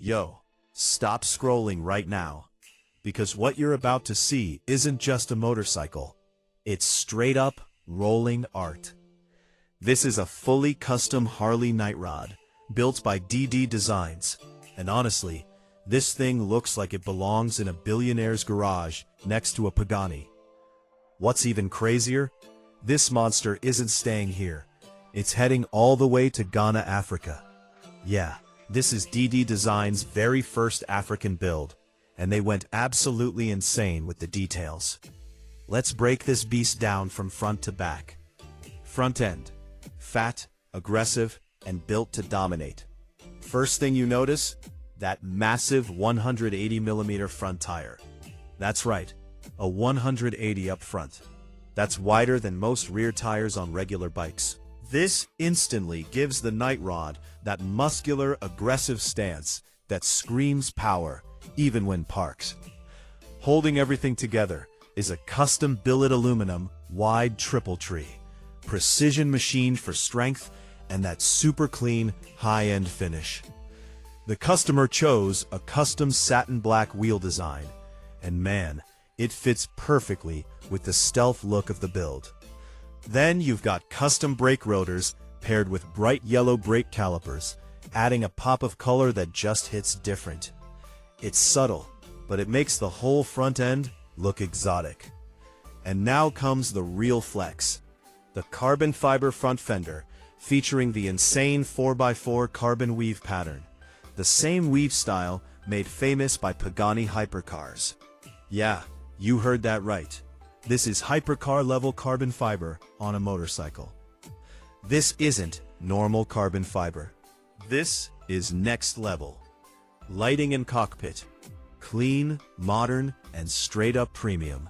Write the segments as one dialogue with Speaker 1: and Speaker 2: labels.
Speaker 1: Yo, stop scrolling right now, because what you're about to see isn't just a motorcycle. It's straight up rolling art. This is a fully custom Harley Night Rod, built by DD Designs, and honestly, this thing looks like it belongs in a billionaire's garage next to a Pagani. What's even crazier? This monster isn't staying here. It's heading all the way to Ghana, Africa. Yeah, this is DD Designs' very first African build, and they went absolutely insane with the details. Let's break this beast down from front to back. Front end. Fat, aggressive, and built to dominate. First thing you notice? That massive 180mm front tire. That's right, a 180 up front. That's wider than most rear tires on regular bikes. This instantly gives the Night Rod that muscular, aggressive stance that screams power, even when parked. Holding everything together is a custom billet aluminum wide triple tree, precision machined for strength, and that super clean, high-end finish. The customer chose a custom satin black wheel design, and man, it fits perfectly with the stealth look of the build. Then you've got custom brake rotors paired with bright yellow brake calipers, adding a pop of color that just hits different. It's subtle, but it makes the whole front end look exotic. And now comes the real flex. The carbon fiber front fender, featuring the insane 4x4 carbon weave pattern. The same weave style made famous by Pagani hypercars. Yeah, you heard that right. This is hypercar-level carbon fiber on a motorcycle. This isn't normal carbon fiber. This is next level. Lighting and cockpit. Clean, modern, and straight-up premium.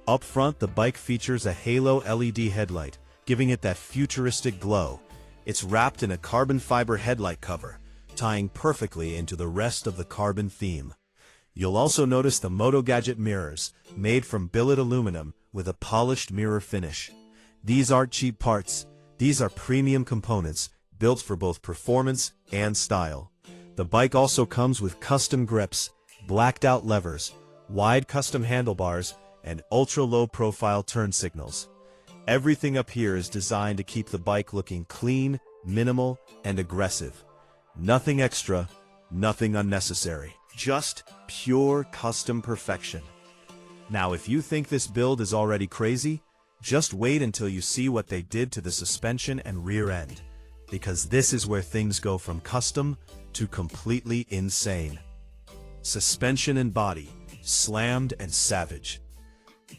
Speaker 1: Up front, the bike features a halo LED headlight, giving it that futuristic glow. It's wrapped in a carbon fiber headlight cover, tying perfectly into the rest of the carbon theme. You'll also notice the Moto Gadget mirrors, made from billet aluminum with a polished mirror finish. These aren't cheap parts. These are premium components, built for both performance and style. The bike also comes with custom grips, blacked-out levers, wide custom handlebars, and ultra-low profile turn signals. Everything up here is designed to keep the bike looking clean, minimal, and aggressive. Nothing extra, nothing unnecessary. Just pure custom perfection. Now, if you think this build is already crazy, just wait until you see what they did to the suspension and rear end, because this is where things go from custom to completely insane. Suspension and body, slammed and savage.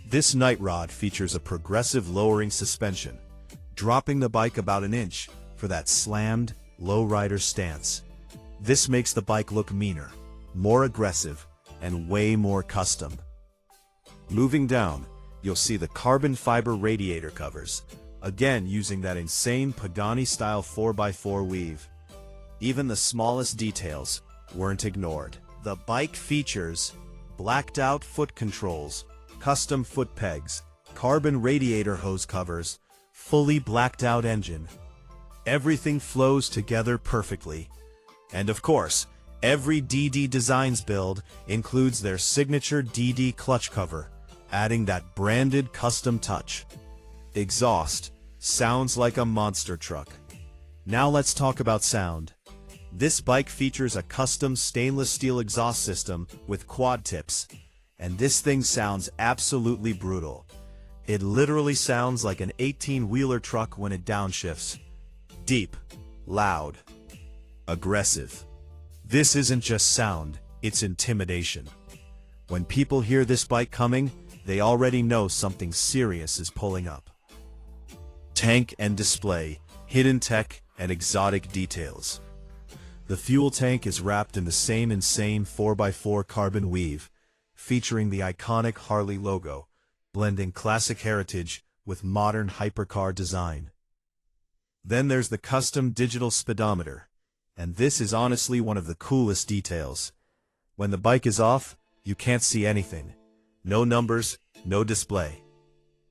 Speaker 1: This Night Rod features a progressive lowering suspension, dropping the bike about an inch for that slammed, low-rider stance. This makes the bike look meaner, more aggressive, and way more custom. Moving down, you'll see the carbon fiber radiator covers, again using that insane Pagani-style 4x4 weave. Even the smallest details weren't ignored. The bike features blacked-out foot controls, custom foot pegs, carbon radiator hose covers, fully blacked-out engine. Everything flows together perfectly. And of course, every DD Designs build includes their signature DD clutch cover, adding that branded custom touch. Exhaust sounds like a monster truck. Now let's talk about sound. This bike features a custom stainless steel exhaust system with quad tips, and this thing sounds absolutely brutal. It literally sounds like an 18-wheeler truck when it downshifts. Deep, loud, aggressive. This isn't just sound, it's intimidation. When people hear this bike coming, they already know something serious is pulling up. Tank and display, hidden tech, and exotic details. The fuel tank is wrapped in the same insane 4x4 carbon weave, featuring the iconic Harley logo, blending classic heritage with modern hypercar design. Then there's the custom digital speedometer, and this is honestly one of the coolest details. When the bike is off, you can't see anything. No numbers, no display.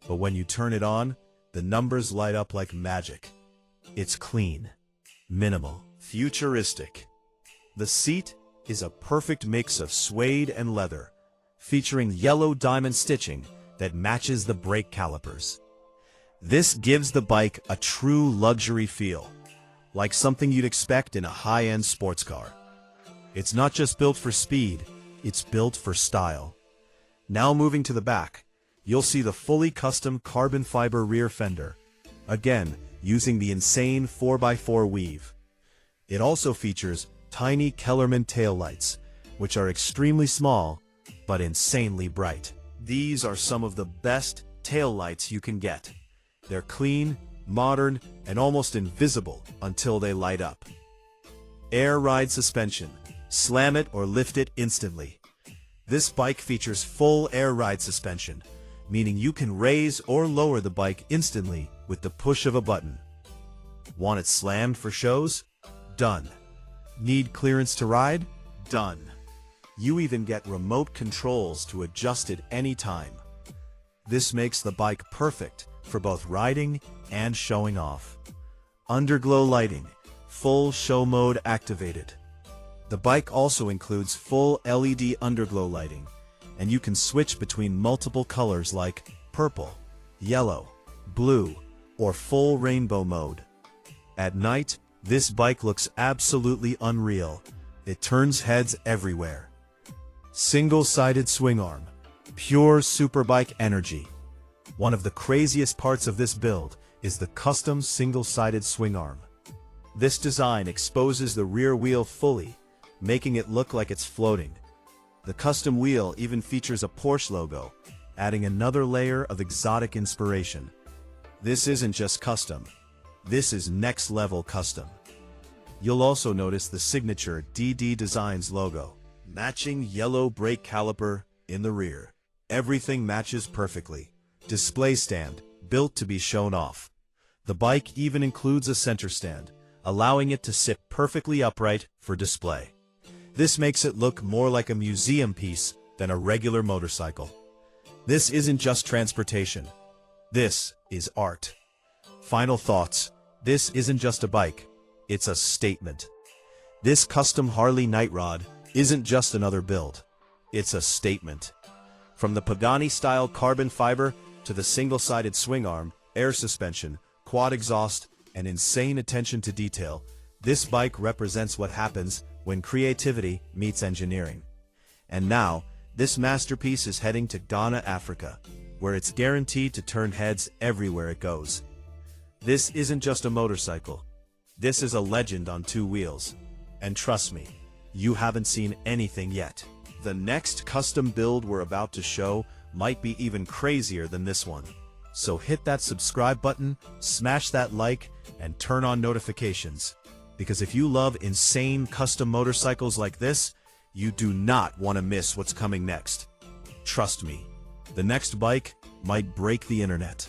Speaker 1: But when you turn it on, the numbers light up like magic. It's clean, minimal, futuristic. The seat is a perfect mix of suede and leather, featuring yellow diamond stitching that matches the brake calipers. This gives the bike a true luxury feel, like something you'd expect in a high-end sports car. It's not just built for speed, it's built for style. Now moving to the back, you'll see the fully custom carbon fiber rear fender, again using the insane 4x4 weave. It also features tiny Kellerman taillights, which are extremely small but insanely bright. These are some of the best taillights you can get. They're clean, modern, and almost invisible until they light up. Air ride suspension. Slam it or lift it instantly. This bike features full air ride suspension, meaning you can raise or lower the bike instantly with the push of a button. Want it slammed for shows? Done. Need clearance to ride? Done. You even get remote controls to adjust it anytime. This makes the bike perfect for both riding and showing off. Underglow lighting, full show mode activated. The bike also includes full LED underglow lighting, and you can switch between multiple colors like purple, yellow, blue, or full rainbow mode. At night, this bike looks absolutely unreal. It turns heads everywhere. Single-sided swing arm, pure superbike energy. One of the craziest parts of this build is the custom single-sided swing arm. This design exposes the rear wheel fully, making it look like it's floating. The custom wheel even features a Porsche logo, adding another layer of exotic inspiration. This isn't just custom. This is next-level custom. You'll also notice the signature DD Designs logo, matching yellow brake caliper in the rear. Everything matches perfectly. Display stand, built to be shown off. The bike even includes a center stand, allowing it to sit perfectly upright for display. This makes it look more like a museum piece than a regular motorcycle. This isn't just transportation. This is art. Final thoughts. This isn't just a bike. It's a statement. This custom Harley Night Rod isn't just another build. It's a statement. From the Pagani-style carbon fiber to the single-sided swing arm, air suspension, quad exhaust, and insane attention to detail, this bike represents what happens when creativity meets engineering. And now, this masterpiece is heading to Ghana, Africa, where it's guaranteed to turn heads everywhere it goes. This isn't just a motorcycle. This is a legend on two wheels. And trust me, you haven't seen anything yet. The next custom build we're about to show might be even crazier than this one. So hit that subscribe button, smash that like, and turn on notifications. Because if you love insane custom motorcycles like this, you do not want to miss what's coming next. Trust me, the next bike might break the internet.